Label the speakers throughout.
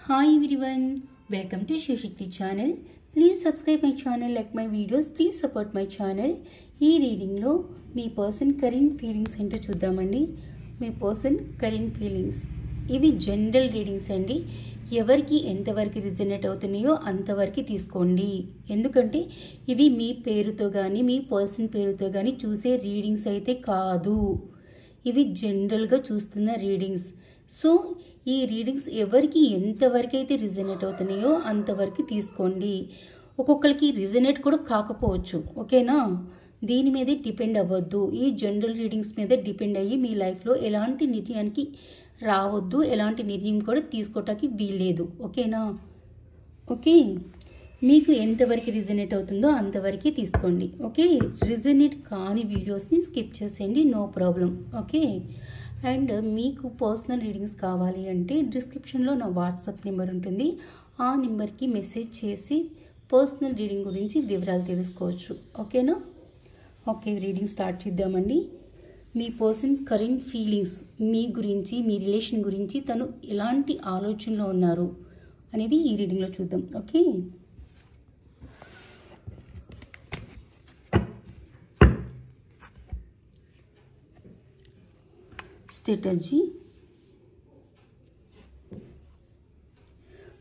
Speaker 1: Hi everyone, welcome to Shivshakti channel. Please subscribe my channel, like my videos, please support my channel. ఈ reading లో మీ person current feelings ఏంటో చూద్దామండి. మీ person current feelings ఇవి general readings అండి. ఎవరికి ఎంతవరకు రిజనేట్ అవుతున్నాయో అంతవరకు తీసుకోండి. ఎందుకంటే ఇవి మీ పేరుతో కానీ మీ పర్సన్ పేరుతో కానీ చూసే రీడింగ్స్ అయితే కాదు. ఇవి జనరల్గా చూస్తున్న రీడింగ్స్. సో ఈ రీడింగ్స్ ఎవరికి ఎంతవరకు అయితే రిజనేట్ అవుతున్నాయో అంతవరకు తీసుకోండి. ఒక్కొక్కరికి రిజనేట్ కూడా కాకపోవచ్చు, ఓకేనా? దీని మీదే డిపెండ్ అవ్వద్దు. ఈ జనరల్ రీడింగ్స్ మీద డిపెండ్ అయ్యి మీ లైఫ్లో ఎలాంటి నిర్ణయానికి రావద్దు, ఎలాంటి నిర్ణయం కూడా తీసుకోవటానికి వీల్లేదు, ఓకేనా? ఓకే, మీకు ఎంతవరకు రిజనేట్ అవుతుందో అంతవరకు తీసుకోండి. ఓకే, రిజనేట్ కాని వీడియోస్ని స్కిప్ చేసేయండి, నో ప్రాబ్లం. ఓకే, అండ్ మీకు పర్సనల్ రీడింగ్స్ కావాలి అంటే డిస్క్రిప్షన్లో నా వాట్సాప్ నెంబర్ ఉంటుంది. ఆ నెంబర్కి మెసేజ్ చేసి పర్సనల్ రీడింగ్ గురించి వివరాలు తెలుసుకోవచ్చు, ఓకేనా? ఓకే, రీడింగ్ స్టార్ట్ చేద్దామండి. మీ పర్సన్ కరెంట్ ఫీలింగ్స్ మీ గురించి, మీ రిలేషన్ గురించి తను ఎలాంటి ఆలోచనలో ఉన్నారు అనేది ఈ రీడింగ్లో చూద్దాం. Okay, strategy,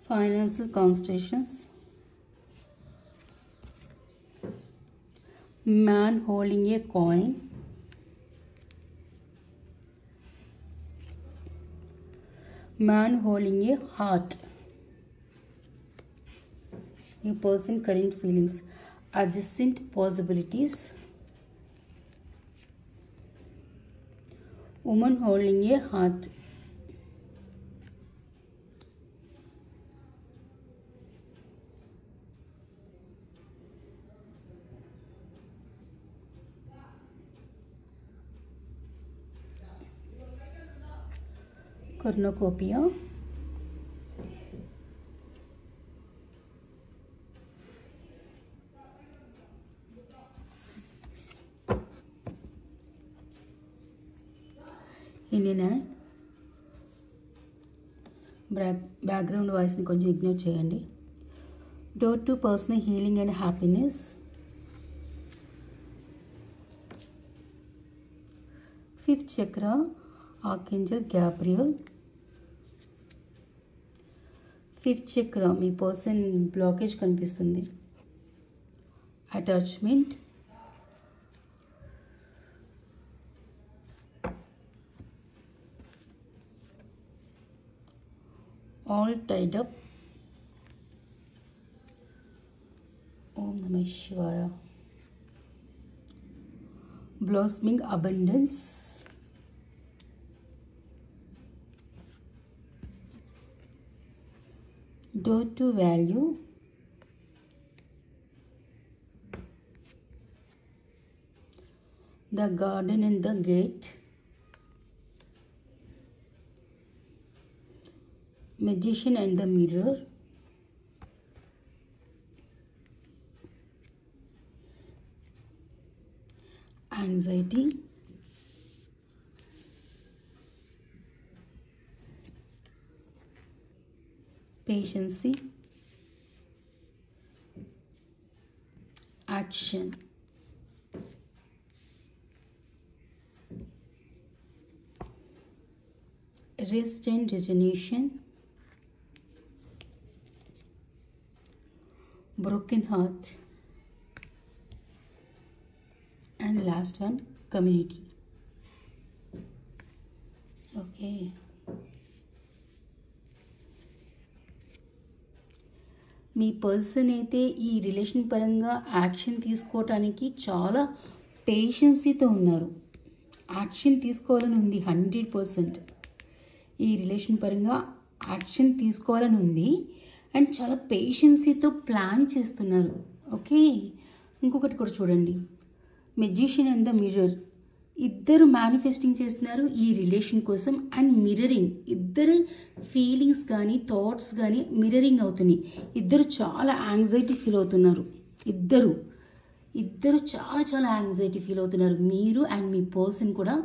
Speaker 1: financial considerations, man holding a coin, man holding a heart. Your person current feelings, adjacent possibilities, woman holding a heart, cornucopia, Indian background వాయిస్ని కొంచెం ఇగ్నోర్ చేయండి. Door to personal healing and happiness, fifth chakra archangel Gabriel, fifth chakra మీ person blockage కనిపిస్తుంది, attachment, all tied up, Om Namah Shivaya, blossoming abundance, door to value, the garden and the gate, magician and the mirror, anxiety, patience, action, rest and resignation, broken heart, and last one community. Okay, me person అయితే ఈ relation పరంగా action తీసుకోవటానికి చాలా పేషెన్సీతో ఉన్నారు. Action తీసుకోవాలని ఉంది 100%. ఈ relation పరంగా యాక్షన్ తీసుకోవాలని ఉంది అండ్ చాలా పేషెన్సీతో ప్లాన్ చేస్తున్నారు. ఓకే, ఇంకొకటి కూడా చూడండి, మెజిషియన్ అండ్ ద మిర్రర్. ఇద్దరు మేనిఫెస్టింగ్ చేస్తున్నారు ఈ రిలేషన్ కోసం అండ్ మిర్రరింగ్. ఇద్దరు ఫీలింగ్స్ కానీ థాట్స్ కానీ మిర్రరింగ్ అవుతున్నాయి. ఇద్దరు చాలా యాంగ్జైటీ ఫీల్ అవుతున్నారు. ఇద్దరు చాలా చాలా యాంగ్జైటీ ఫీల్ అవుతున్నారు. మీరు అండ్ మీ పర్సన్ కూడా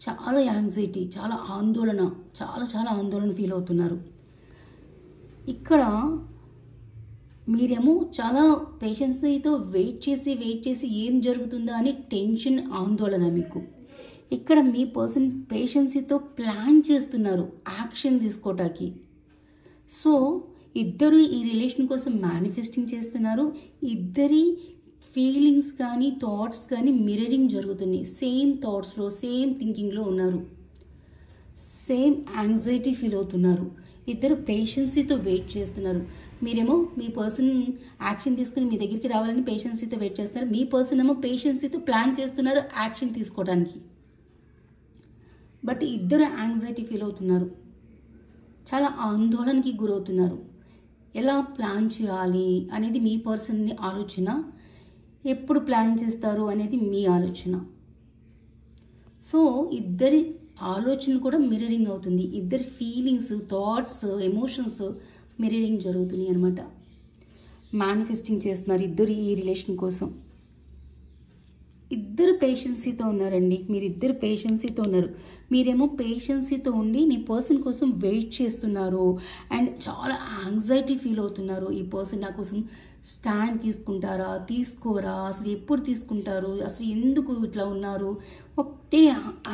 Speaker 1: చాలా యాంగ్జైటీ, చాలా ఆందోళన ఫీల్ అవుతున్నారు. ఇక్కడ మీరేమో చాలా పేషెన్స్తో వెయిట్ చేసి ఏం జరుగుతుందా అని టెన్షన్, ఆందోళన మీకు. ఇక్కడ మీ పర్సన్ పేషెన్సీతో ప్లాన్ చేస్తున్నారు యాక్షన్ తీసుకోవటానికి. సో ఇద్దరు ఈ రిలేషన్ కోసం మేనిఫెస్టింగ్ చేస్తున్నారు. ఇద్దరి ఫీలింగ్స్ కానీ థాట్స్ కానీ మిర్రరింగ్ జరుగుతున్నాయి. సేమ్ థాట్స్లో, సేమ్ థింకింగ్లో ఉన్నారు. సేమ్ యాంగ్జైటీ ఫీల్ అవుతున్నారు. ఇద్దరు పేషెన్సీతో వెయిట్ చేస్తున్నారు. మీరేమో మీ పర్సన్ యాక్షన్ తీసుకుని మీ దగ్గరికి రావాలని పేషెన్సీతో వెయిట్ చేస్తున్నారు. మీ పర్సన్ ఏమో పేషెన్సీతో ప్లాన్ చేస్తున్నారు యాక్షన్ తీసుకోవడానికి. బట్ ఇద్దరు యాంగ్జైటీ ఫీల్ అవుతున్నారు. చాలా ఆందోళనకి గురవుతున్నారు. ఎలా ప్లాన్ చేయాలి అనేది మీ పర్సన్ని ఆలోచన. ఎప్పుడు ప్లాన్ చేస్తారు అనేది మీ ఆలోచన. సో ఇద్దరి ఆలోచనలు కూడా మిర్రరింగ్ అవుతుంది. ఇద్దరి ఫీలింగ్స్, థాట్స్, ఎమోషన్స్ మిర్రరింగ్ జరుగుతున్నాయి అనమాట. మేనిఫెస్టింగ్ చేస్తున్నారు ఇద్దరు ఈ రిలేషన్ కోసం. ఇద్దరు పేషెన్సీతో ఉన్నారండి. మీరిద్దరు పేషెన్సీతో ఉన్నారు. మీరేమో పేషెన్సీతో ఉండి మీ పర్సన్ కోసం వెయిట్ చేస్తున్నారు అండ్ చాలా యాంగ్జైటీ ఫీల్ అవుతున్నారు. ఈ పర్సన్ నా కోసం స్టాండ్ తీసుకుంటారా, తీసుకోరా, అసలు ఎప్పుడు తీసుకుంటారు, అసలు ఎందుకు ఇట్లా ఉన్నారు, ఒకటే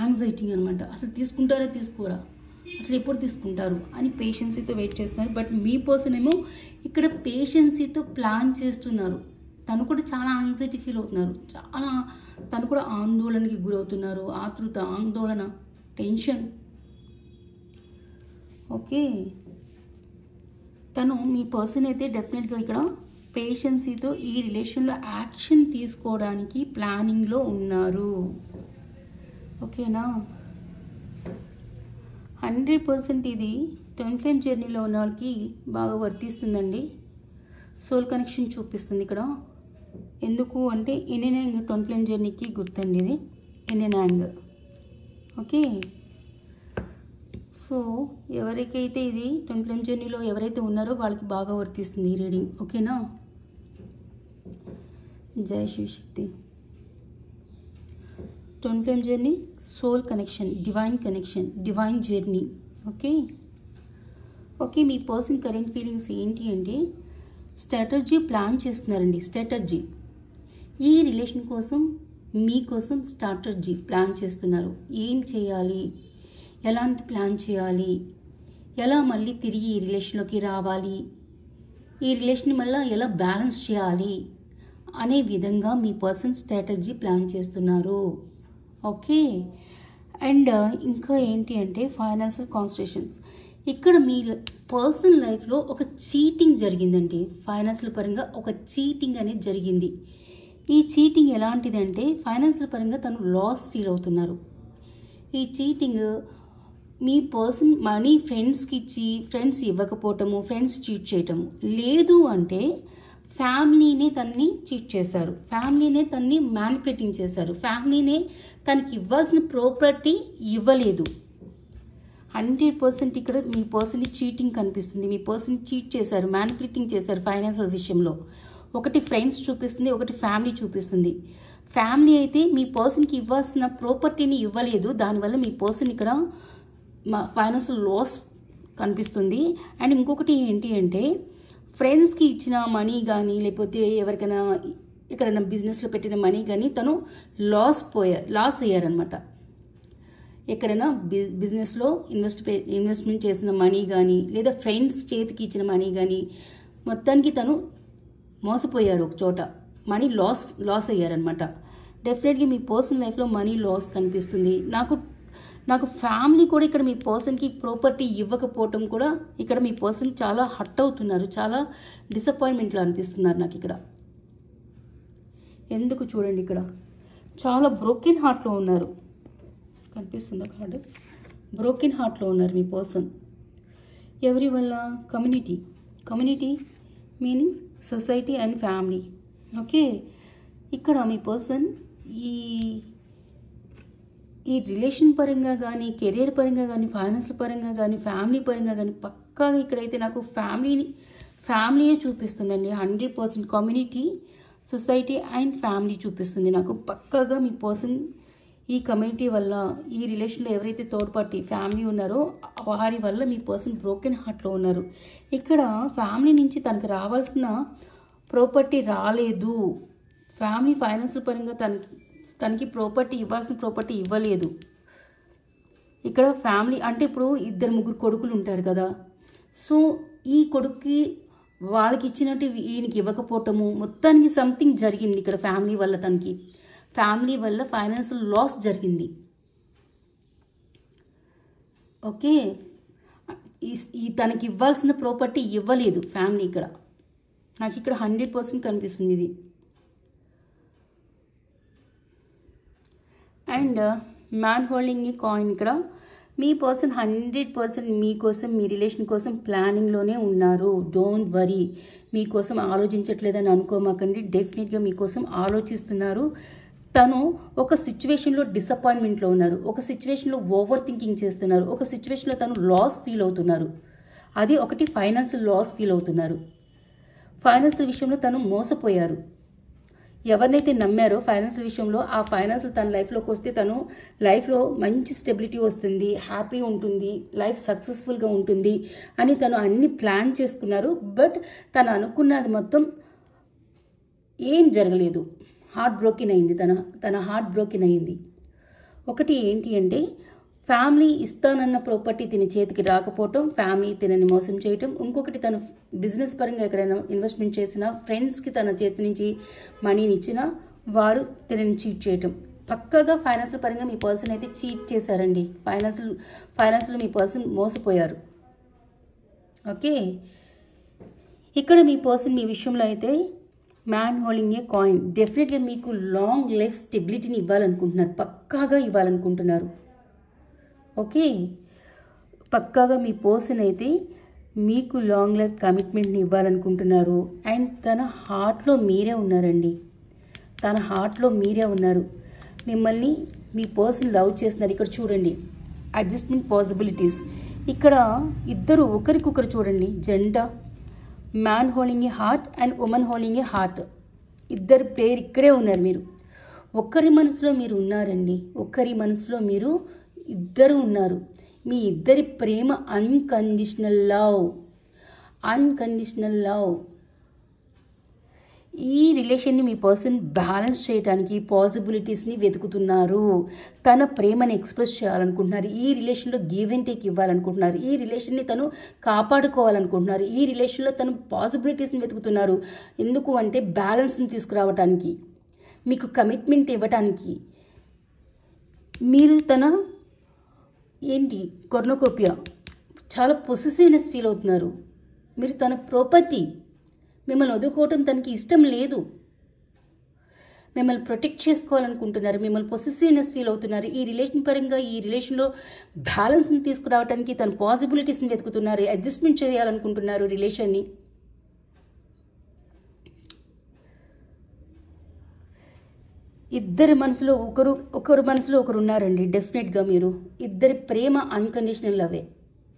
Speaker 1: యాంగ్జైటీ అనమాట. అసలు తీసుకుంటారా, తీసుకోరా, అసలు ఎప్పుడు తీసుకుంటారు అని పేషెన్సీతో వెయిట్ చేస్తున్నారు. బట్ మీ పర్సన్ ఏమో ఇక్కడ పేషెన్సీతో ప్లాన్ చేస్తున్నారు. తను కూడా చాలా యాంగ్జైటీ ఫీల్ అవుతున్నారు. తను కూడా ఆందోళనకి గురవుతున్నారు. ఆతృత, ఆందోళన, టెన్షన్. ఓకే, తను మీ పర్సన్ అయితే డెఫినెట్గా ఇక్కడ పేషెన్సీతో ఈ రిలేషన్లో యాక్షన్ తీసుకోవడానికి ప్లానింగ్లో ఉన్నారు. ఓకేనా? 100% ఇది ట్విన్ ఫ్లేమ్ జర్నీలో ఉన్న వాళ్ళకి బాగా వర్తిస్తుందండి. సోల్ కనెక్షన్ చూపిస్తుంది ఇక్కడ. ఎందుకు అంటే ఇన్నెనాంగ్ ట్విన్ ఫ్లేమ్ జర్నీకి గుర్తండి ఇది. ఇన్నెనాంగ్. ఓకే, సో ఎవరికైతే ఇది ట్విన్ ఫ్లేమ్ జర్నీలో ఎవరైతే ఉన్నారో వాళ్ళకి బాగా వర్తిస్తుంది ఈ రీడింగ్. ఓకేనా? జై Shivashakti. Twin flame journey, soul connection, divine connection, divine journey. Okay, మీ పర్సన్ కరెంట్ ఫీలింగ్స్ ఏంటి అంటే స్ట్రాటజీ ప్లాన్ చేస్తున్నారండి. స్ట్రాటజీ ఈ రిలేషన్ కోసం, మీకోసం స్ట్రాటజీ ప్లాన్ చేస్తున్నారు. ఏం చేయాలి, ఎలాంటి ప్లాన్ చేయాలి, ఎలా మళ్ళీ తిరిగి ఈ రిలేషన్లోకి రావాలి, ఈ రిలేషన్ మళ్ళీ ఎలా బ్యాలెన్స్ చేయాలి అనే విధంగా మీ పర్సన్ స్ట్రాటజీ ప్లాన్ చేస్తున్నారు. ఓకే, అండ్ ఇంకా ఏంటి అంటే ఫైనాన్షియల్ కాన్స్ట్రేషన్స్. ఇక్కడ మీ పర్సనల్ లైఫ్లో ఒక చీటింగ్ జరిగిందండి. ఫైనాన్షియల్ పరంగా ఒక చీటింగ్ అనేది జరిగింది. ఈ చీటింగ్ ఎలాంటిదంటే ఫైనాన్షియల్ పరంగా తను లాస్ ఫీల్ అవుతున్నారు. ఈ చీటింగ్ మీ పర్సన్ మనీ ఫ్రెండ్స్కి ఇచ్చి ఫ్రెండ్స్ ఇవ్వకపోవటము, ఫ్రెండ్స్ చీట్ చేయటము, లేదు అంటే ఫ్యామిలీనే తన్ని చీట్ చేశారు, ఫ్యామిలీనే తన్ని మ్యానిపులేటింగ్ చేశారు, ఫ్యామిలీనే తనకి ఇవ్వాల్సిన ప్రాపర్టీ ఇవ్వలేదు. 100% ఇక్కడ మీ పర్సన్ని చీటింగ్ కనిపిస్తుంది. మీ పర్సన్ చీట్ చేశారు, మ్యానిపులేటింగ్ చేశారు ఫైనాన్షియల్ విషయంలో. ఒకటి ఫ్రెండ్స్ చూపిస్తుంది, ఒకటి ఫ్యామిలీ చూపిస్తుంది. ఫ్యామిలీ అయితే మీ పర్సన్కి ఇవ్వాల్సిన ప్రాపర్టీని ఇవ్వలేదు. దానివల్ల మీ పర్సన్ ఇక్కడ ఫైనాన్షియల్ లాస్ కనిపిస్తుంది. అండ్ ఇంకొకటి ఏంటి అంటే ఫ్రెండ్స్కి ఇచ్చిన మనీ కానీ లేకపోతే ఎవరికైనా ఎక్కడైనా బిజినెస్లో పెట్టిన మనీ కానీ తను లాస్ అయ్యారనమాట. ఎక్కడైనా బిజినెస్లో ఇన్వెస్ట్మెంట్ చేసిన మనీ కానీ లేదా ఫ్రెండ్స్ చేతికి ఇచ్చిన మనీ కానీ మొత్తానికి తను మోసపోయారు. ఒక చోట మనీ లాస్ అయ్యారనమాట. డెఫినెట్గా మీ పర్సనల్ లైఫ్లో మనీ లాస్ కనిపిస్తుంది. నాకు ఫ్యామిలీ కూడా ఇక్కడ మీ పర్సన్కి ప్రాపర్టీ ఇవ్వకపోవటం కూడా ఇక్కడ మీ పర్సన్ చాలా హర్ట్ అవుతున్నారు, చాలా డిసప్పాయింట్మెంట్లో అనిపిస్తున్నారు నాకు ఇక్కడ. ఎందుకు చూడండి, ఇక్కడ చాలా బ్రోకెన్ హార్ట్లో ఉన్నారు. కనిపిస్తుందా కార్డు? బ్రోకెన్ హార్ట్లో ఉన్నారు మీ పర్సన్. ఎవరి వల్ల? Community meaning society and family. Okay, ఇక్కడ మీ పర్సన్ ఈ రిలేషన్ పరంగా కానీ, కెరీర్ పరంగా కానీ, ఫైనాన్షియల్ పరంగా కానీ, ఫ్యామిలీ పరంగా కానీ పక్కాగా ఇక్కడైతే నాకు ఫ్యామిలీయే చూపిస్తుందండి. 100% కమ్యూనిటీ, సొసైటీ అండ్ ఫ్యామిలీ చూపిస్తుంది నాకు. పక్కాగా మీ పర్సన్ ఈ కమ్యూనిటీ వల్ల, ఈ రిలేషన్లో ఎవరైతే థర్డ్ పార్టీ ఫ్యామిలీ ఉన్నారో వారి వల్ల మీ పర్సన్ బ్రోకెన్ హార్ట్లో ఉన్నారు. ఇక్కడ ఫ్యామిలీ నుంచి తనకు రావాల్సిన ప్రాపర్టీ రాలేదు. ఫ్యామిలీ ఫైనాన్షియల్ పరంగా తనకి ప్రాపర్టీ ఇవ్వాల్సిన ప్రాపర్టీ ఇవ్వలేదు. ఇక్కడ ఫ్యామిలీ అంటే ఇప్పుడు 2-3 కొడుకులు ఉంటారు కదా, సో ఈ కొడుక్కి వాళ్ళకి ఇచ్చినట్టు ఈయనకి ఇవ్వకపోవటము, మొత్తానికి సంథింగ్ జరిగింది ఇక్కడ ఫ్యామిలీ వల్ల. తనకి ఫ్యామిలీ వల్ల ఫైనాన్షియల్ లాస్ జరిగింది. ఓకే, ఈ తనకి ఇవ్వాల్సిన ప్రాపర్టీ ఇవ్వలేదు ఫ్యామిలీ. ఇక్కడ నాకు ఇక్కడ 100% కనిపిస్తుంది ఇది. And man holding a coin. ఇక్కడ మీ పర్సన్ 100% మీకోసం, మీ రిలేషన్ కోసం ప్లానింగ్లోనే ఉన్నారు. డోంట్ వరీ, మీకోసం ఆలోచించట్లేదని అనుకోమాకండి. డెఫినెట్గా మీకోసం ఆలోచిస్తున్నారు. తను ఒక సిచ్యువేషన్లో డిసప్పాయింట్మెంట్లో ఉన్నారు, ఒక సిచ్యువేషన్లో ఓవర్ థింకింగ్ చేస్తున్నారు, ఒక సిచ్యువేషన్లో తను లాస్ ఫీల్ అవుతున్నారు. అది ఒకటి ఫైనాన్షియల్ లాస్ ఫీల్ అవుతున్నారు. ఫైనాన్షియల్ విషయంలో తను మోసపోయారు. ఎవరినైతే నమ్మారో ఫైనాన్షియల్ విషయంలో, ఆ ఫైనాన్షియల్ తన లైఫ్లోకి వస్తే తను లైఫ్లో మంచి స్టెబిలిటీ వస్తుంది, హ్యాపీ ఉంటుంది, లైఫ్ సక్సెస్ఫుల్గా ఉంటుంది అని తను అన్ని ప్లాన్ చేసుకున్నారు. బట్ తను అనుకున్నది మొత్తం ఏం జరగలేదు. హార్ట్ బ్రోకెన్ అయింది. తన హార్ట్ బ్రోకెన్ అయింది. ఒకటి ఏంటి అంటే ఫ్యామిలీ ఇస్తానన్న ప్రాపర్టీ తిన చేతికి రాకపోవటం, ఫ్యామిలీ తినని మోసం చేయటం. ఇంకొకటి తను బిజినెస్ పరంగా ఎక్కడైనా ఇన్వెస్ట్మెంట్ చేసినా, ఫ్రెండ్స్కి తన చేతి నుంచి మనీని ఇచ్చినా వారు తినని చీట్ చేయటం. పక్కగా ఫైనాన్షియల్ పరంగా మీ పర్సన్ అయితే చీట్ చేశారండి. ఫైనాన్షియల్ మీ పర్సన్ మోసపోయారు. ఓకే, ఇక్కడ మీ పర్సన్ మీ విషయంలో అయితే మ్యాన్ హోల్డింగ్ ఏ కాయిన్. డెఫినెట్గా మీకు లాంగ్ లైఫ్ స్టెబిలిటీని ఇవ్వాలనుకుంటున్నారు, పక్కాగా ఇవ్వాలనుకుంటున్నారు. ఓకే, పక్కాగా మీ పర్సన్ అయితే మీకు లాంగ్ లైఫ్ కమిట్మెంట్ని ఇవ్వాలనుకుంటున్నారు. అండ్ తన హార్ట్లో మీరే ఉన్నారండి. తన హార్ట్లో మీరే ఉన్నారు. మిమ్మల్ని మీ పర్సన్ లవ్ చేస్తున్నారు. ఇక్కడ చూడండి అడ్జస్ట్మెంట్ పాసిబిలిటీస్. ఇక్కడ ఇద్దరు ఒకరికొకరు చూడండి, జంట. Man holding a heart and women holding a heart. ఇద్దరు పేరు ఇక్కడే ఉన్నారు. మీరు ఒక్కరి మనసులో మీరు ఉన్నారండి. ఒక్కరి మనసులో మీరు ఇద్దరు ఉన్నారు. మీ ఇద్దరి ప్రేమ అన్కండిషనల్ లవ్. Unconditional love. ఈ రిలేషన్ని మీ పర్సన్ బ్యాలెన్స్ చేయడానికి పాసిబిలిటీస్ని వెతుకుతున్నారు. తన ప్రేమని ఎక్స్ప్రెస్ చేయాలనుకుంటున్నారు. ఈ రిలేషన్లో గివ్ అండ్ టేక్ ఇవ్వాలనుకుంటున్నారు. ఈ రిలేషన్ని తను కాపాడుకోవాలనుకుంటున్నారు. ఈ రిలేషన్లో తను పాసిబిలిటీస్ని వెతుకుతున్నారు. ఎందుకు అంటే బ్యాలెన్స్ని తీసుకురావడానికి, మీకు కమిట్మెంట్ ఇవ్వటానికి. మీరు తన ఏంటి కొర్నోకోపియా, చాలా పొసెసివ్నెస్ ఫీల్ అవుతున్నారు. మీరు తన ప్రాపర్టీ. మిమ్మల్ని వదులుకోవటం తనకి ఇష్టం లేదు. మిమ్మల్ని ప్రొటెక్ట్ చేసుకోవాలనుకుంటున్నారు. మిమ్మల్ని పొసెసివ్నెస్ ఫీల్ అవుతున్నారు. ఈ రిలేషన్ పరంగా, ఈ రిలేషన్లో బ్యాలెన్స్ని తీసుకురావడానికి తన పాసిబిలిటీస్ని వెతుకుతున్నారు. అడ్జస్ట్మెంట్ చేయాలనుకుంటున్నారు రిలేషన్ని. ఇద్దరి మనసులో ఒకరు మనసులో ఒకరు ఉన్నారండి. డెఫినెట్గా మీరు ఇద్దరి ప్రేమ అన్కండిషనల్ లవే.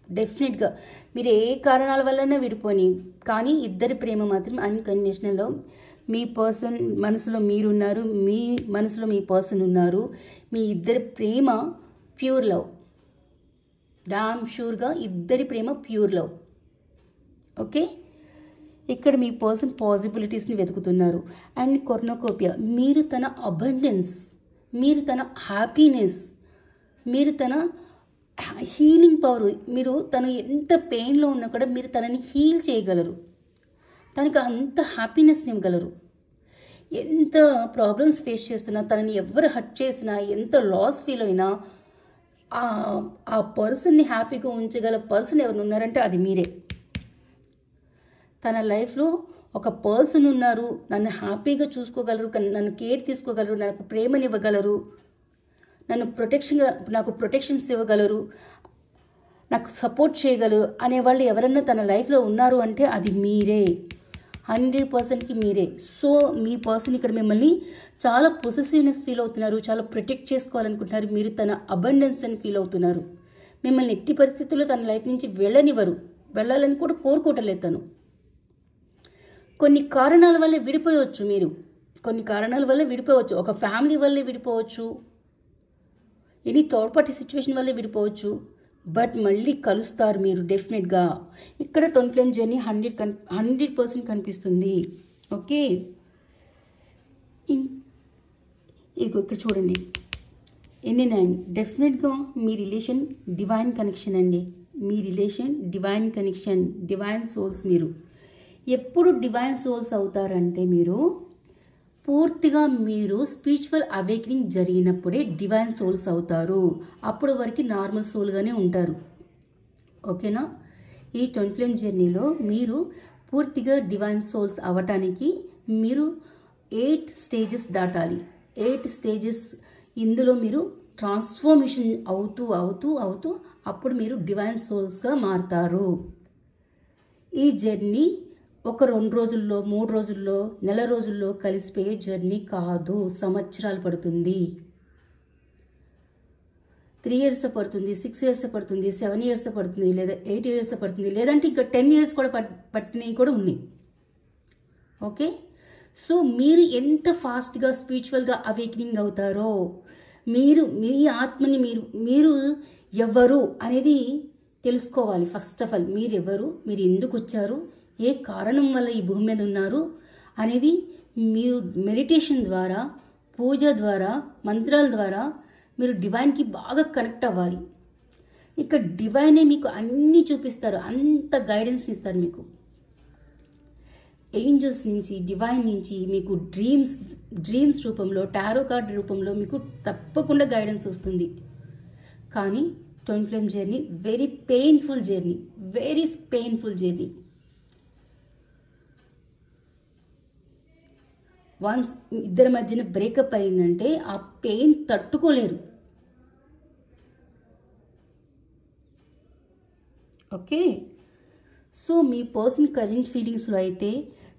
Speaker 1: డెఫినెట్గా మీరు ఏ కారణాల వల్లనే విడిపోని, కానీ ఇద్దరి ప్రేమ మాత్రం అన్కండిషనల్ లవ్. మీ పర్సన్ మనసులో మీరున్నారు, మీ మనసులో మీ పర్సన్ ఉన్నారు. మీ ఇద్దరి ప్రేమ ప్యూర్ లవ్. డామ్ షూర్గా ఇద్దరి ప్రేమ ప్యూర్ లవ్. ఓకే, ఇక్కడ మీ పర్సన్ పాసిబిలిటీస్ని వెతుకుతున్నారు. అండ్ కొర్నోకోపియా, మీరు తన అబండెన్స్, మీరు తన హ్యాపీనెస్, మీరు తన హీలింగ్ పవర్. మీరు తను ఎంత పెయిన్లో ఉన్నా కూడా మీరు తనని హీల్ చేయగలరు. తనకు అంత హ్యాపీనెస్ని ఇవ్వగలరు. ఎంత ప్రాబ్లమ్స్ ఫేస్ చేస్తున్నా, తనని ఎవరు హర్ట్ చేసినా, ఎంత లాస్ ఫీల్ అయినా ఆ పర్సన్ని హ్యాపీగా ఉంచగల పర్సన్ ఎవరు ఉన్నారంటే అది మీరే. తన లైఫ్లో ఒక పర్సన్ ఉన్నారు, నన్ను హ్యాపీగా చూసుకోగలరు, నన్ను కేర్ తీసుకోగలరు, నాకు ప్రేమనివ్వగలరు, నాకు ప్రొటెక్షన్స్ ఇవ్వగలరు, నాకు సపోర్ట్ చేయగలరు అనేవాళ్ళు ఎవరన్నా తన లైఫ్లో ఉన్నారు అంటే అది మీరే. 100%కి మీరే. సో మీ పర్సన్ ఇక్కడ మిమ్మల్ని చాలా పొసెసివ్నెస్ ఫీల్ అవుతున్నారు, చాలా ప్రొటెక్ట్ చేసుకోవాలనుకుంటున్నారు. మీరు తన అబండెన్స్ అని ఫీల్ అవుతున్నారు. మిమ్మల్ని ఎట్టి పరిస్థితుల్లో తన లైఫ్ నుంచి వెళ్ళనివ్వరు. వెళ్ళాలని కూడా కోరుకోవటలేదు తను. కొన్ని కారణాల వల్ల విడిపోవచ్చు. మీరు కొన్ని కారణాల వల్ల విడిపోవచ్చు. ఒక ఫ్యామిలీ వల్లే విడిపోవచ్చు, ఎనీ థర్డ్ పార్టీ సిచ్యువేషన్ వల్లే విడిపోవచ్చు, బట్ మళ్ళీ కలుస్తారు మీరు డెఫినెట్గా. ఇక్కడ ట్విన్ ఫ్లేమ్ జర్నీ 100% కనిపిస్తుంది. ఓకే, ఇదిగో ఇక్కడ చూడండి, ఎన్ని 9. డెఫినెట్గా మీ రిలేషన్ డివైన్ కనెక్షన్ అండి. మీ relation divine connection, divine souls. మీరు ఎప్పుడు డివైన్ సోల్స్ అవుతారంటే మీరు పూర్తిగా మీరు స్పిరిచువల్ అవేకనింగ్ జరిగినప్పుడే డివైన్ సోల్స్ అవుతారు. అప్పటి వరకు నార్మల్ సోల్గానే ఉంటారు. ఓకేనా? ఈ ట్విన్ ఫ్లేమ్ జర్నీలో మీరు పూర్తిగా డివైన్ సోల్స్ అవ్వటానికి మీరు 8 స్టేజెస్ దాటాలి. 8 స్టేజెస్. ఇందులో మీరు ట్రాన్స్ఫర్మేషన్ అవుతూ అవుతూ అవుతూ అప్పుడు మీరు డివైన్ సోల్స్గా మారుతారు. ఈ జర్నీ ఒక 2 రోజుల్లో, 3 రోజుల్లో, నెల రోజుల్లో కలిసిపోయే జర్నీ కాదు. సంవత్సరాలు పడుతుంది. 3 ఇయర్స్ పడుతుంది, 6 ఇయర్స్ పడుతుంది, 7 ఇయర్స్ పడుతుంది, లేదా 8 ఇయర్స్ పడుతుంది, లేదంటే ఇంకా 10 ఇయర్స్ కూడా పట్టినవి కూడా ఉన్నాయి. ఓకే, సో మీరు ఎంత ఫాస్ట్గా స్పిరిచువల్గా అవేకనింగ్ అవుతారో, మీరు మీ ఆత్మని మీరు ఎవరు అనేది తెలుసుకోవాలి. ఫస్ట్ ఆఫ్ ఆల్ మీరు ఎవరు, మీరు ఎందుకు వచ్చారు, ఏ కారణం వల్ల ఈ భూమి మీద ఉన్నారు అనేది మీరు మెడిటేషన్ ద్వారా, పూజ ద్వారా, మంత్రాల ద్వారా మీరు డివైన్కి బాగా కనెక్ట్ అవ్వాలి. ఇక్కడ డివైనే మీకు అన్నీ చూపిస్తారు, అంత గైడెన్స్ ఇస్తారు మీకు. ఏంజల్స్ నుంచి, డివైన్ నుంచి మీకు డ్రీమ్స్ రూపంలో, టారో కార్డ్ రూపంలో మీకు తప్పకుండా గైడెన్స్ వస్తుంది. కానీ twin flame journey very painful journey, very painful journey. Once ఇద్దరి మధ్యన బ్రేకప్ అయిందంటే ఆ పెయిన్ తట్టుకోలేరు. ఓకే, సో మీ పర్సన్ కరెంట్ ఫీలింగ్స్లో అయితే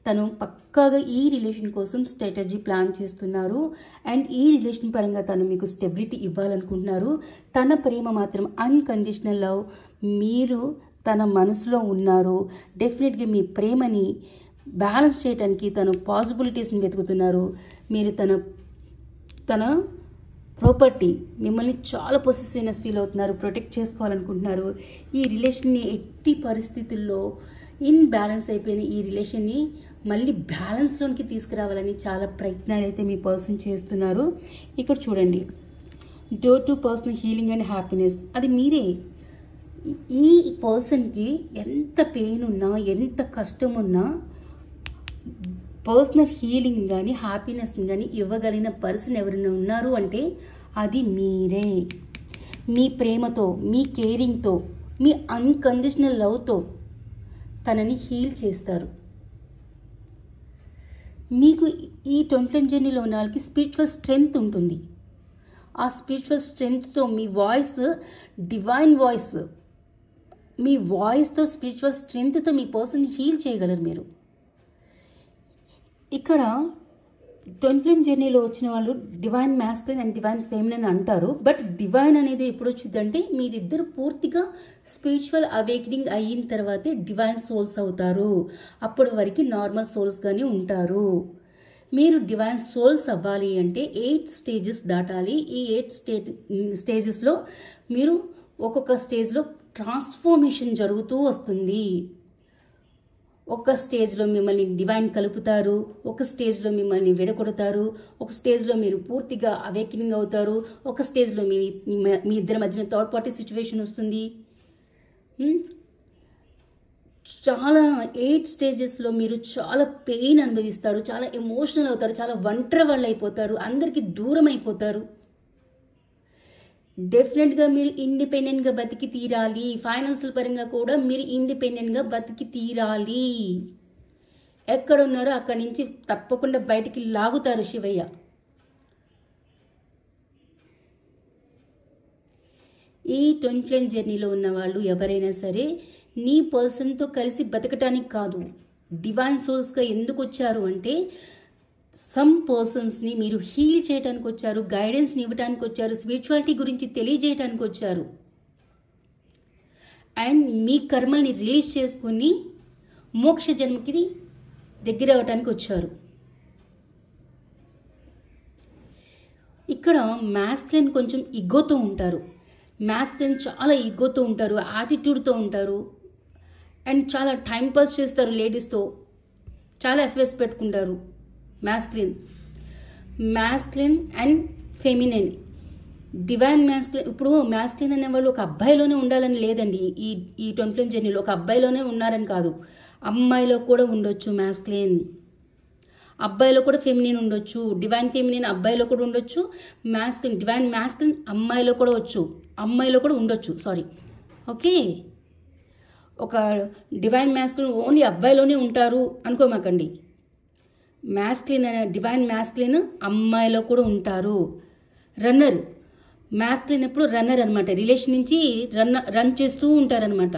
Speaker 1: తను పక్కాగా ఈ రిలేషన్ కోసం స్ట్రాటజీ ప్లాన్ చేస్తున్నారు. అండ్ ఈ రిలేషన్ పరంగా తను మీకు స్టెబిలిటీ ఇవ్వాలనుకుంటున్నారు. తన ప్రేమ మాత్రం అన్కండిషనల్ లవ్. మీరు తన మనసులో ఉన్నారు. డెఫినెట్గా మీ ప్రేమని బ్యాలెన్స్ చేయడానికి తను పాసిబిలిటీస్ని వెతుకుతున్నారు. మీరు తన ప్రాపర్టీ, మిమ్మల్ని చాలా పొసెసివ్నెస్ ఫీల్ అవుతున్నారు, ప్రొటెక్ట్ చేసుకోవాలనుకుంటున్నారు. ఈ రిలేషన్ని ఎట్టి పరిస్థితుల్లో ఇన్బ్యాలెన్స్ అయిపోయిన ఈ రిలేషన్ని మళ్ళీ బ్యాలెన్స్లోనికి తీసుకురావాలని చాలా ప్రయత్నాలు అయితే మీ పర్సన్ చేస్తున్నారు. ఇక్కడ చూడండి, door to personal healing and happiness. అది మీరే. ఈ పర్సన్కి ఎంత పెయిన్ ఉన్నా, ఎంత కష్టం ఉన్నా పర్సనల్ హీలింగ్ కానీ హ్యాపీనెస్ కానీ ఇవ్వగలిగిన పర్సన్ ఎవరైనా ఉన్నారు అంటే అది మీరే. మీ ప్రేమతో, మీ కేరింగ్తో, మీ అన్కండిషనల్ లవ్తో తనని హీల్ చేస్తారు. మీకు ఈ ట్విన్ ఫ్లేమ్ జర్నీలో ఉన్న వాళ్ళకి స్పిరిచువల్ స్ట్రెంగ్త్ ఉంటుంది. ఆ స్పిరిచువల్ స్ట్రెంగ్త్తో మీ వాయిస్, డివైన్ వాయిస్, మీ వాయిస్తో, స్పిరిచువల్ స్ట్రెంగ్త్తో మీ పర్సన్ హీల్ చేయగలరు మీరు. ఇక్కడ ట్విన్ ఫ్లేమ్ జర్నీలో వచ్చిన వాళ్ళు divine masculine and divine feminine అంటారు. బట్ డివైన్ అనేది ఎప్పుడు వచ్చిందంటే మీరిద్దరు పూర్తిగా స్పిరిచువల్ అవేకనింగ్ అయిన తర్వాతే డివైన్ సోల్స్ అవుతారు. అప్పటి వరకు నార్మల్ సోల్స్గానే ఉంటారు. మీరు డివైన్ సోల్స్ అవ్వాలి అంటే 8 స్టేజెస్ దాటాలి. ఈ 8 స్టేజెస్లో మీరు ఒక్కొక్క స్టేజ్లో ట్రాన్స్ఫర్మేషన్ జరుగుతూ వస్తుంది. ఒక స్టేజ్లో మిమ్మల్ని డివైన్ కలుపుతారు, ఒక స్టేజ్లో మిమ్మల్ని విడగొడతారు, ఒక స్టేజ్లో మీరు పూర్తిగా అవేకనింగ్ అవుతారు, ఒక స్టేజ్లో మీ ఇద్దరి మధ్యన థర్డ్ పార్టీ సిచ్యువేషన్ వస్తుంది. చాలా 8 స్టేజెస్లో మీరు చాలా పెయిన్ అనుభవిస్తారు, చాలా ఎమోషనల్ అవుతారు, చాలా ఒంటరి వాళ్ళు అయిపోతారు, అందరికీ దూరం అయిపోతారు. డెఫినెట్గా మీరు ఇండిపెండెంట్గా బతికి తీరాలి. ఫైనాన్షియల్ పరంగా కూడా మీరు ఇండిపెండెంట్గా బతికి తీరాలి. ఎక్కడ ఉన్నారో అక్కడి నుంచి తప్పకుండా బయటికి లాగుతారు శివయ్య. ఈ ట్విన్ ఫ్లేమ్ జర్నీలో ఉన్న వాళ్ళు ఎవరైనా సరే నీ పర్సన్తో కలిసి బతకటానికి కాదు, డివైన్ సోల్స్గా ఎందుకు వచ్చారు అంటే సమ్ పర్సన్స్ని మీరు హీల్ చేయడానికి వచ్చారు, గైడెన్స్ని ఇవ్వడానికి వచ్చారు, స్పిరిచువాలిటీ గురించి తెలియజేయడానికి వచ్చారు. అండ్ మీ కర్మల్ని రిలీజ్ చేసుకుని మోక్ష జన్మకి దగ్గర అవ్వటానికి వచ్చారు. ఇక్కడ మ్యాస్క్లిన్ కొంచెం ఇగోతో ఉంటారు. మ్యాస్క్లిన్ చాలా ఇగోతో ఉంటారు, యాటిట్యూడ్తో ఉంటారు, అండ్ చాలా టైం పాస్ చేస్తారు లేడీస్తో, చాలా ఎఫర్ట్స్ పెట్టుకుంటారు. మ్యాస్క్లిన్ అండ్ ఫెమినిన్, డివైన్ మ్యాస్క్లిన్. ఇప్పుడు మ్యాస్క్లిన్ అనేవాళ్ళు ఒక అబ్బాయిలోనే ఉండాలని లేదండి. ఈ ట్విన్ ఫ్లేమ్ జర్నీలో ఒక అబ్బాయిలోనే ఉన్నారని కాదు, అమ్మాయిలో కూడా ఉండొచ్చు మ్యాస్క్లిన్, అబ్బాయిలో కూడా ఫెమినిన్ ఉండొచ్చు. డివైన్ ఫెమినిన్ అబ్బాయిలో కూడా ఉండొచ్చు, మ్యాస్క్లిన్ డివైన్ మ్యాస్క్లిన్ అమ్మాయిలో కూడా ఉండొచ్చు. ఓకే, ఒక డివైన్ మ్యాస్క్లిన్ ఓన్లీ అబ్బాయిలోనే ఉంటారు అనుకోమాకండి. డివైన్ మ్యాస్క్లిన్ అమ్మాయిలో కూడా ఉంటారు. రన్నర్ మ్యాస్క్లిన్ ఎప్పుడు రన్నర్ అనమాట, రిలేషన్ నుంచి రన్ చేస్తూ ఉంటారనమాట.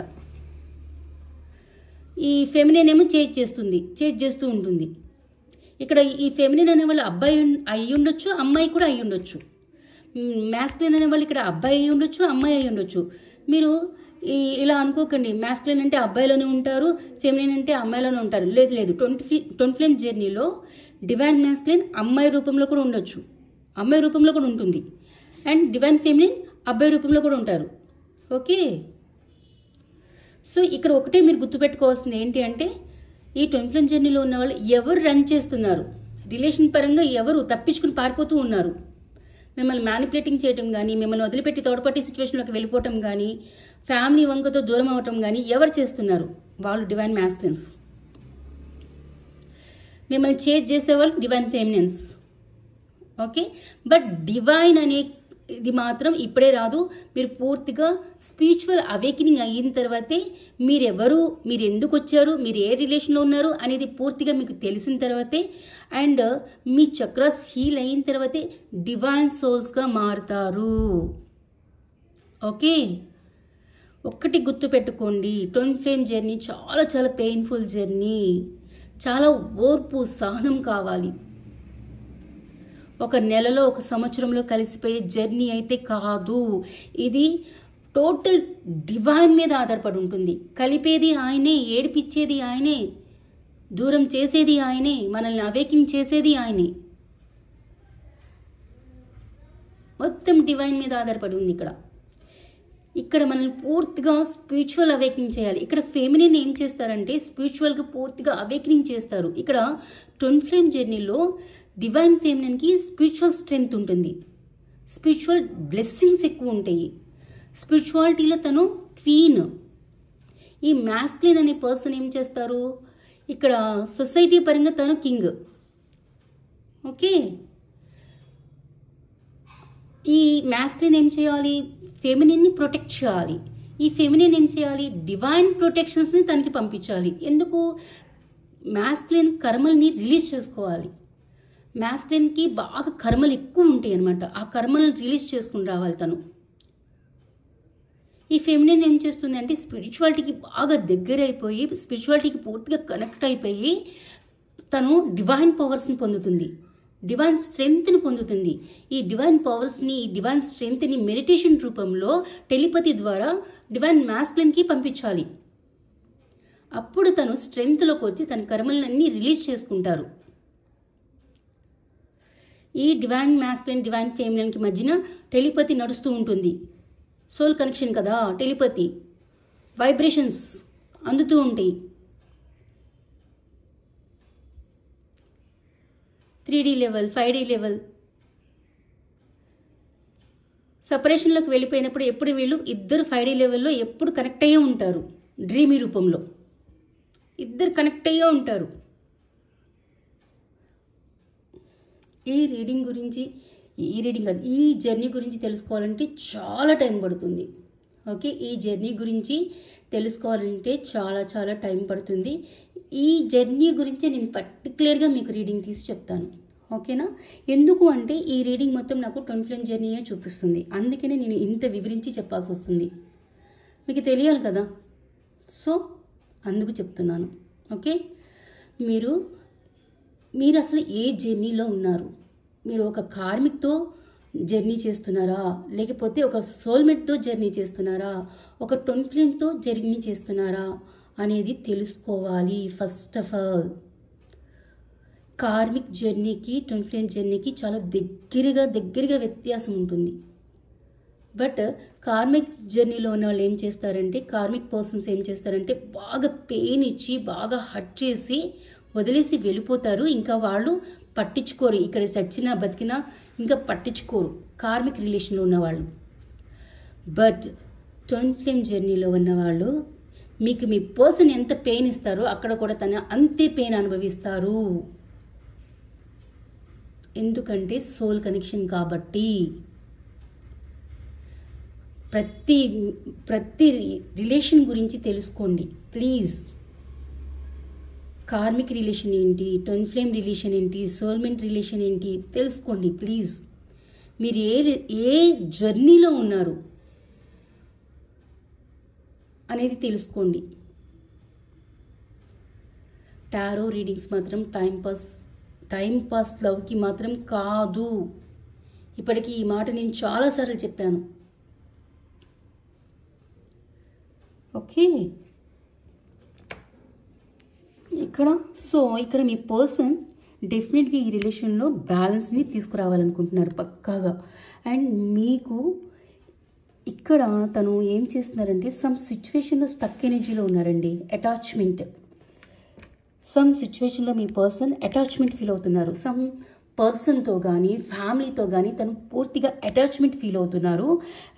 Speaker 1: ఈ ఫెమినిన్ ఏమో చేంజ్ చేస్తూ ఉంటుంది. ఇక్కడ ఈ ఫెమినిన్ అనేవాళ్ళు అబ్బాయి అయి ఉండొచ్చు, అమ్మాయి కూడా అయి ఉండొచ్చు. మ్యాస్క్లిన్ అనేవాళ్ళు ఇక్కడ అబ్బాయి అయి ఉండొచ్చు, అమ్మాయి అయి ఉండొచ్చు. మీరు ఇలా అనుకోకండి, మ్యాస్క్లిన్ అంటే అబ్బాయిలోనే ఉంటారు, ఫెమినిన్ అంటే అమ్మాయిలోనే ఉంటారు. లేదు, ట్విన్ ఫ్లేమ్ జర్నీలో డివైన్ మ్యాస్క్లిన్ అమ్మాయి రూపంలో కూడా ఉండొచ్చు, అమ్మాయి రూపంలో కూడా ఉంటుంది, అండ్ డివైన్ ఫెమినిన్ అబ్బాయి రూపంలో కూడా ఉంటారు. ఓకే, సో ఇక్కడ ఒకటే మీరు గుర్తుపెట్టుకోవాల్సింది ఏంటి అంటే, ఈ ట్విన్ ఫ్లేమ్ జర్నీలో ఉన్న వాళ్ళు ఎవరు రన్ చేస్తున్నారు, రిలేషన్ పరంగా ఎవరు తప్పించుకుని పారిపోతూ ఉన్నారు, మిమ్మల్ని మ్యానిపులేటింగ్ చేయటం కానీ, మిమ్మల్ని వదిలిపెట్టి తోడ్పట్టి సిచ్యువేషన్లోకి వెళ్ళిపోవటం కానీ, ఫ్యామిలీ వంకతో దూరం అవటం కానీ ఎవరు చేస్తున్నారు? వాళ్ళు డివైన్ మ్యాస్క్లిన్స్. మిమ్మల్ని చేంజ్ చేసేవాళ్ళు డివైన్ ఫెమినిన్స్. ఓకే, బట్ డివైన్ అనే ఇది మాత్రం ఇప్పుడే రాదు. మీరు పూర్తిగా స్పిరిచువల్ అవేకనింగ్ అయిన తర్వాతే మీరెవరు, మీరు ఎందుకు వచ్చారు, మీరు ఏ రిలేషన్లో ఉన్నారు అనేది పూర్తిగా మీకు తెలిసిన తర్వాతే, అండ్ మీ చక్రాస్ హీల్ అయిన తర్వాతే డివైన్ సోల్స్గా మారుతారు. ఓకే, ఒక్కటి గుర్తుపెట్టుకోండి, ట్విన్ ఫ్లేమ్ జర్నీ చాలా చాలా పెయిన్ఫుల్ జర్నీ, చాలా ఓర్పు సహనం కావాలి. ఒక నెలలో ఒక సంవత్సరంలో కలిసిపోయే జర్నీ అయితే కాదు. ఇది టోటల్ డివైన్ మీద ఆధారపడి ఉంటుంది. కలిపేది ఆయనే, ఏడిపించేది ఆయనే, దూరం చేసేది ఆయనే, మనల్ని అవేకింగ్ చేసేది ఆయనే. మొత్తం డివైన్ మీద ఆధారపడి ఉంది. ఇక్కడ మనల్ని పూర్తిగా స్పిరిచువల్ అవేకనింగ్ చేయాలి. ఇక్కడ ఫెమినిన్ ఏం చేస్తారంటే స్పిరిచువల్గా పూర్తిగా అవేకనింగ్ చేస్తారు. ఇక్కడ ట్విన్ ఫ్లేమ్ జర్నీలో డివైన్ ఫెమినిన్కి స్పిరిచువల్ స్ట్రెంగ్త్ ఉంటుంది, స్పిరిచువల్ బ్లెస్సింగ్స్ ఎక్కువ ఉంటాయి, స్పిరిచువాలిటీలో తను క్వీన్. ఈ మ్యాస్క్లిన్ అనే పర్సన్ ఏం చేస్తారు, ఇక్కడ సొసైటీ పరంగా తను కింగ్. ఓకే, ఈ మ్యాస్క్లిన్ ఏం చేయాలి, ఫెమినిన్ని ప్రొటెక్ట్ చేయాలి. ఈ ఫెమినిన్ ఏం చేయాలి, డివైన్ ప్రొటెక్షన్స్ని తనకి పంపించాలి. ఎందుకు, మ్యాస్క్లిన్ కర్మల్ని రిలీజ్ చేసుకోవాలి. మ్యాస్క్లిన్కి బాగా కర్మలు ఎక్కువ ఉంటాయి అనమాట, ఆ కర్మలను రిలీజ్ చేసుకుని రావాలి తను. ఈ ఫెమినిన్ ఏం చేస్తుంది అంటే స్పిరిచువాలిటీకి బాగా దగ్గర అయిపోయి, స్పిరిచువాలిటీకి పూర్తిగా కనెక్ట్ అయిపోయి తను డివైన్ పవర్స్ని పొందుతుంది, డివైన్ స్ట్రెంగ్త్ని పొందుతుంది. ఈ డివైన్ పవర్స్ని, ఈ డివైన్ స్ట్రెంగ్త్ని మెడిటేషన్ రూపంలో టెలిపతి ద్వారా డివైన్ మ్యాస్క్లిన్కి పంపించాలి. అప్పుడు తను స్ట్రెంగ్త్లోకి వచ్చి తన కర్మలన్నీ రిలీజ్ చేసుకుంటారు. ఈ డివైన్ మ్యాస్క్లిన్, డివైన్ ఫెమినిన్కి మధ్యన టెలిపతి నడుస్తూ ఉంటుంది. సోల్ కనెక్షన్ కదా, టెలిపతి వైబ్రేషన్స్ అందుతూ ఉంటాయి. 3D level, 5D level. సపరేషన్లోకి వెళ్ళిపోయినప్పుడు ఎప్పుడు వీళ్ళు ఇద్దరు 5D లెవెల్లో ఎప్పుడు కనెక్ట్ అయ్యే ఉంటారు, డ్రీమీ రూపంలో ఇద్దరు కనెక్ట్ అయ్యే ఉంటారు. ఈ జర్నీ గురించి తెలుసుకోవాలంటే చాలా టైం పడుతుంది. ఓకే, ఈ జర్నీ గురించి తెలుసుకోవాలంటే చాలా చాలా టైం పడుతుంది. ఈ జర్నీ గురించి నేను పర్టికులర్గా మీకు రీడింగ్ తీసి చెప్తాను. ఓకేనా, ఎందుకు అంటే ఈ రీడింగ్ మొత్తం నాకు ట్విన్ ఫ్లేమ్ జర్నీయే చూపిస్తుంది, అందుకనే నేను ఇంత వివరించి చెప్పాల్సి వస్తుంది, మీకు తెలియాలి కదా, సో అందుకు చెప్తున్నాను. ఓకే, మీరు అసలు ఏ జర్నీలో ఉన్నారు, మీరు ఒక కార్మిక్తో జర్నీ చేస్తున్నారా, లేకపోతే ఒక సోల్మేట్తో జర్నీ చేస్తున్నారా, ఒక ట్విన్ ఫ్లేమ్తో జర్నీ చేస్తున్నారా అనేది తెలుసుకోవాలి. ఫస్ట్ ఆఫ్ ఆల్ కార్మిక్ జర్నీకి ట్విన్ ఫ్లేమ్ జర్నీకి చాలా దగ్గరగా వ్యత్యాసం ఉంటుంది. బట్ కార్మిక్ జర్నీలో ఉన్న వాళ్ళు ఏం చేస్తారంటే, కార్మిక్ పర్సన్స్ ఏం చేస్తారంటే బాగా పెయిన్ ఇచ్చి బాగా హర్ట్ చేసి వదిలేసి వెళ్ళిపోతారు. ఇంకా వాళ్ళు పట్టించుకోరు, ఇక్కడ చచ్చినా బతికినా ఇంకా పట్టించుకోరు కార్మిక్ రిలేషన్లో ఉన్నవాళ్ళు. బట్ ట్విన్ ఫ్లేమ్ జర్నీలో ఉన్నవాళ్ళు మీకు మీ పర్సన్ ఎంత పెయిన్ ఇస్తారో అక్కడ కూడా తన అంతే పెయిన్ అనుభవిస్తారు. ఎందుకంటే సోల్ కనెక్షన్ కాబట్టి. ప్రతి రిలేషన్ గురించి తెలుసుకోండి ప్లీజ్. కార్మిక్ రిలేషన్ ఏంటి, ట్విన్ ఫ్లేమ్ రిలేషన్ ఏంటి, సోల్మేట్ రిలేషన్ ఏంటి తెలుసుకోండి ప్లీజ్. మీరు ఏ జర్నీలో ఉన్నారు అనేది తెలుసుకోండి. టారో రీడింగ్స్ మాత్రం టైం పాస్ లవ్కి మాత్రం కాదు. ఇప్పటికీ ఈ మాట నేను చాలాసార్లు చెప్పాను. ఓకే, ఇక్కడ మీ పర్సన్ డెఫినెట్గా ఈ రిలేషన్లో బ్యాలెన్స్ని తీసుకురావాలనుకుంటున్నారు పక్కాగా. అండ్ మీకు ఇక్కడ తను ఏం చేస్తున్నారంటే సమ్ సిచ్యువేషన్లో స్టక్ ఎనర్జీలో ఉన్నారండి. సమ్ సిచ్యువేషన్లో మీ పర్సన్ అటాచ్మెంట్ ఫీల్ అవుతున్నారు. సమ్ పర్సన్తో కానీ ఫ్యామిలీతో కానీ తను పూర్తిగా అటాచ్మెంట్ ఫీల్ అవుతున్నారు.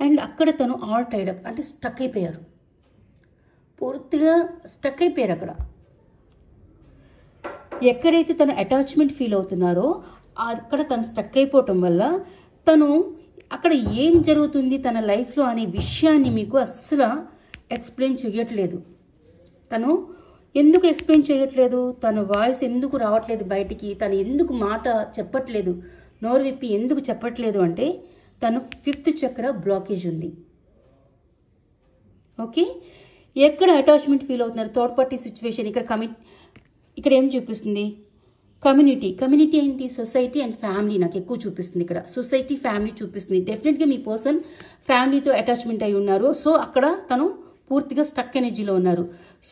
Speaker 1: అండ్ అక్కడ తను ఆల్ టైడ్ అప్ అంటే పూర్తిగా స్టక్ అయిపోయారు. ఎక్కడైతే తను అటాచ్మెంట్ ఫీల్ అవుతున్నారో అక్కడ తను స్టక్ అయిపోవటం వల్ల తను అక్కడ ఏం జరుగుతుంది తన లైఫ్లో అనే విషయాన్ని మీకు అస్సలు ఎక్స్ప్లెయిన్ చేయట్లేదు. తను ఎందుకు ఎక్స్ప్లెయిన్ చేయట్లేదు, తన వాయిస్ ఎందుకు రావట్లేదు బయటికి, తను ఎందుకు మాట చెప్పట్లేదు, నోరు విప్పి ఎందుకు చెప్పట్లేదు అంటే తను 5th చక్ర బ్లాకేజ్ ఉంది. ఓకే, ఎక్కడ అటాచ్మెంట్ ఫీల్ అవుతున్నారు, థర్డ్ పార్టీ సిచ్యువేషన్. ఇక్కడ ఏం చూపిస్తుంది, కమ్యూనిటీ ఏంటి, సొసైటీ అండ్ ఫ్యామిలీ నాకు ఎక్కువ చూపిస్తుంది. ఇక్కడ సొసైటీ ఫ్యామిలీ చూపిస్తుంది. డెఫినెట్గా మీ పర్సన్ ఫ్యామిలీతో అటాచ్మెంట్ అయి ఉన్నారు. సో అక్కడ తను పూర్తిగా స్టక్ ఎనర్జీలో ఉన్నారు.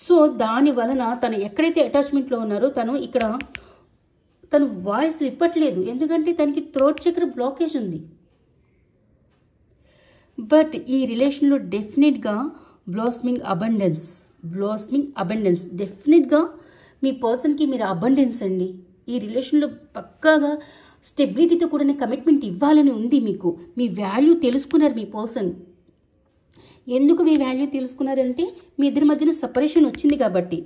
Speaker 1: సో దాని వలన తను ఎక్కడైతే అటాచ్మెంట్లో ఉన్నారో తను వాయిస్ ఇప్పట్లేదు. ఎందుకంటే తనకి థ్రోట్ చక్ర బ్లాకేజ్ ఉంది. బట్ ఈ రిలేషన్లో డెఫినెట్గా బ్లాస్మింగ్ అబండెన్స్ డెఫినెట్గా మీ పర్సన్కి మీరు అబండెన్స్ అండి. ఈ రిలేషన్లో పక్కాగా స్టెబిలిటీతో కూడిన కమిట్మెంట్ ఇవ్వాలని ఉంది మీకు. మీ వాల్యూ తెలుసుకున్నారు మీ పర్సన్. ఎందుకు మీ వాల్యూ తెలుసుకున్నారంటే మీ ఇద్దరి మధ్యన సపరేషన్ వచ్చింది కాబట్టి.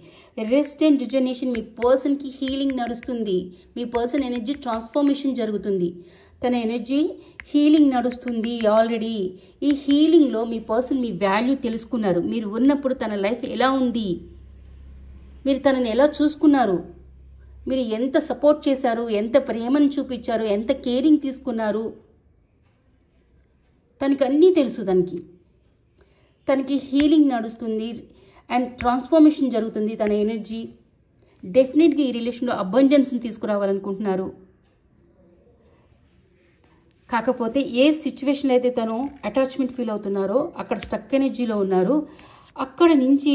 Speaker 1: రెస్ట్ అండ్ రిజర్నేషన్, మీ పర్సన్కి హీలింగ్ నడుస్తుంది. మీ పర్సన్ ఎనర్జీ ట్రాన్స్ఫర్మేషన్ జరుగుతుంది. తన ఎనర్జీ హీలింగ్ నడుస్తుంది ఆల్రెడీ. ఈ హీలింగ్లో మీ పర్సన్ మీ వాల్యూ తెలుసుకున్నారు. మీరు ఉన్నప్పుడు తన లైఫ్ ఎలా ఉంది, మీరు తనని ఎలా చూసుకున్నారు, మీరు ఎంత సపోర్ట్ చేశారు, ఎంత ప్రేమను చూపించారు, ఎంత కేరింగ్ తీసుకున్నారు, తనకి అన్నీ తెలుసు. తనకి హీలింగ్ నడుస్తుంది అండ్ ట్రాన్స్ఫర్మేషన్ జరుగుతుంది. తన ఎనర్జీ డెఫినెట్గా ఈ రిలేషన్లో అబండెన్స్ని తీసుకురావాలనుకుంటున్నారు. కాకపోతే ఏ సిచ్యువేషన్లో అయితే తను అటాచ్మెంట్ ఫీల్ అవుతున్నారో అక్కడ స్టక్ ఎనర్జీలో ఉన్నారు. అక్కడ నుంచి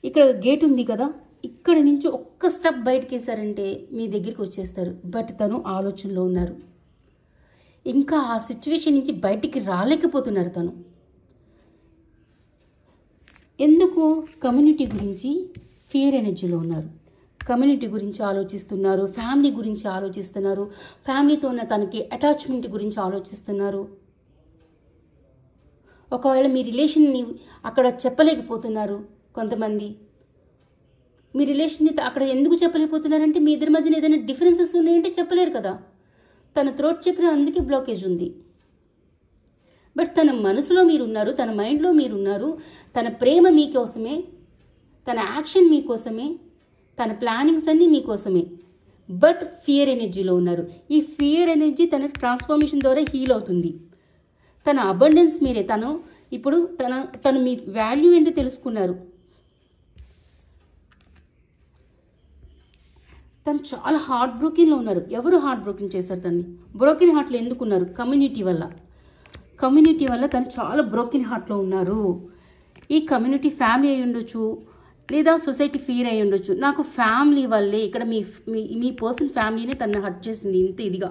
Speaker 1: ఇక్కడ గేట్ ఉంది కదా, ఇక్కడ నుంచి ఒక్క స్టెప్ బయటకు వేసారంటే మీ దగ్గరికి వచ్చేస్తారు. బట్ తను ఆలోచనలో ఉన్నారు. ఇంకా ఆ సిచ్యువేషన్ నుంచి బయటికి రాలేకపోతున్నారు తను. ఎందుకు? కమ్యూనిటీ గురించి ఫియర్ ఎనర్జీలో ఉన్నారు. కమ్యూనిటీ గురించి ఆలోచిస్తున్నారు, ఫ్యామిలీ గురించి ఆలోచిస్తున్నారు, ఫ్యామిలీతో ఉన్న తనకి అటాచ్మెంట్ గురించి ఆలోచిస్తున్నారు. ఒకవేళ మీ రిలేషన్ని అక్కడ చెప్పలేకపోతున్నారు. కొంతమంది మీ రిలేషన్ని అక్కడ ఎందుకు చెప్పలేకపోతున్నారంటే మీ ఇద్దరి మధ్యన ఏదైనా డిఫరెన్సెస్ ఉన్నాయంటే చెప్పలేరు కదా. తన థ్రోట్ చక్ర అందుకే బ్లాకేజ్ ఉంది. బట్ తన మనసులో మీరున్నారు, తన మైండ్లో మీరున్నారు. తన ప్రేమ మీకోసమే, తన యాక్షన్ మీకోసమే, తన ప్లానింగ్స్ అన్నీ మీకోసమే. బట్ ఫియర్ ఎనర్జీలో ఉన్నారు. ఈ ఫియర్ ఎనర్జీ తన ట్రాన్స్ఫర్మేషన్ ద్వారా హీల్ అవుతుంది. తన అబండెన్స్ మీరే. ఇప్పుడు తను మీ వాల్యూ ఏంటో తెలుసుకున్నారు. తను చాలా హార్ట్ బ్రోకెన్లో ఉన్నారు. ఎవరు హార్ట్ బ్రోకెన్ చేశారు తనని? బ్రోకెన్ హార్ట్లో ఎందుకున్నారు? కమ్యూనిటీ వల్ల తను చాలా బ్రోకెన్ హార్ట్లో ఉన్నారు. ఈ కమ్యూనిటీ ఫ్యామిలీ అయి ఉండొచ్చు, లేదా సొసైటీ ఫీర్ అయి ఉండొచ్చు. నాకు ఫ్యామిలీ వల్లే ఇక్కడ మీ పర్సన్ ఫ్యామిలీనే తనని హర్ట్ చేసింది ఇంత ఇదిగా.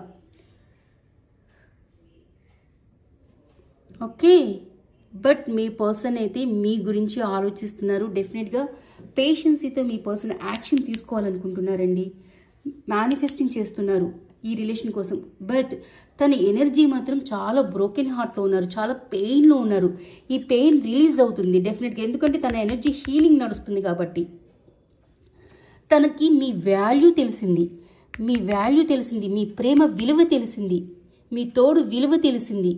Speaker 1: ఓకే, బట్ మీ పర్సన్ అయితే మీ గురించి ఆలోచిస్తున్నారు. డెఫినెట్గా పేషెన్సీతో మీ పర్సన్ యాక్షన్ తీసుకోవాలనుకుంటున్నారండి. మేనిఫెస్టింగ్ చేస్తున్నారు ఈ రిలేషన్ కోసం. బట్ తన ఎనర్జీ మాత్రం చాలా బ్రోకెన్ హార్ట్లో ఉన్నారు, చాలా పెయిన్లో ఉన్నారు. ఈ పెయిన్ రిలీజ్ అవుతుంది డెఫినెట్గా, ఎందుకంటే తన ఎనర్జీ హీలింగ్ నడుస్తుంది కాబట్టి. తనకి మీ వాల్యూ తెలిసింది, మీ ప్రేమ విలువ తెలిసింది, మీ తోడు విలువ తెలిసింది,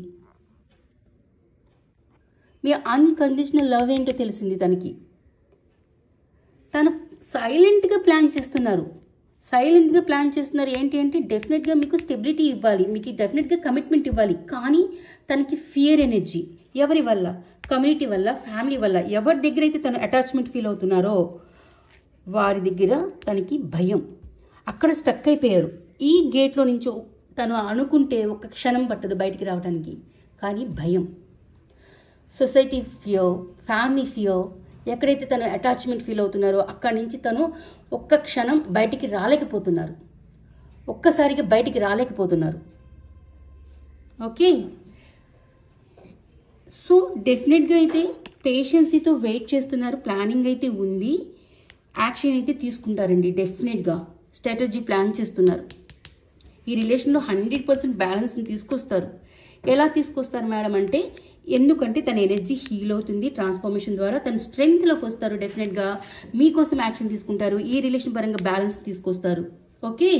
Speaker 1: మీ అన్కండిషనల్ లవ్ ఏంటో తెలిసింది తనకి. తను సైలెంట్గా ప్లాన్ చేస్తున్నారు. ఏంటి అంటే డెఫినెట్గా మీకు స్టెబిలిటీ ఇవ్వాలి, మీకు డెఫినెట్గా కమిట్మెంట్ ఇవ్వాలి. కానీ తనకి ఫియర్ ఎనర్జీ. ఎవరి వల్ల? కమ్యూనిటీ వల్ల, ఫ్యామిలీ వల్ల. ఎవరి దగ్గర అయితే తను అటాచ్మెంట్ ఫీల్ అవుతున్నారో వారి దగ్గర తనకి భయం. అక్కడ స్టక్ అయిపోయారు. ఈ గేట్లో నుంచి తను అనుకుంటే ఒక క్షణం పట్టదు బయటికి రావడానికి, కానీ భయం. సొసైటీ ఫియర్, ఫ్యామిలీ ఫియర్, ఎక్కడైతే తను అటాచ్మెంట్ ఫీల్ అవుతున్నారో అక్కడి నుంచి తను ఒక్క క్షణం బయటికి రాలేకపోతున్నారు, ఒక్కసారిగా బయటికి రాలేకపోతున్నారు. ఓకే, సో డెఫినెట్గా అయితే పేషెన్సీతో వెయిట్ చేస్తున్నారు. ప్లానింగ్ అయితే ఉంది, యాక్షన్ అయితే తీసుకుంటారండి. డెఫినెట్గా స్ట్రాటజీ ప్లాన్ చేస్తున్నారు. ఈ రిలేషన్లో 100% బ్యాలెన్స్ని తీసుకొస్తారు. ఎలా తీసుకొస్తారు మేడం అంటే, ఎందుకంటే తన ఎనర్జీ హీల్ అవుతుంది ట్రాన్స్ఫర్మేషన్ ద్వారా. తన స్ట్రెంగ్త్లోకి వస్తారు. డెఫినెట్గా మీకోసం యాక్షన్ తీసుకుంటారు. ఈ రిలేషన్ పరంగా బ్యాలెన్స్ తీసుకొస్తారు. ఓకే.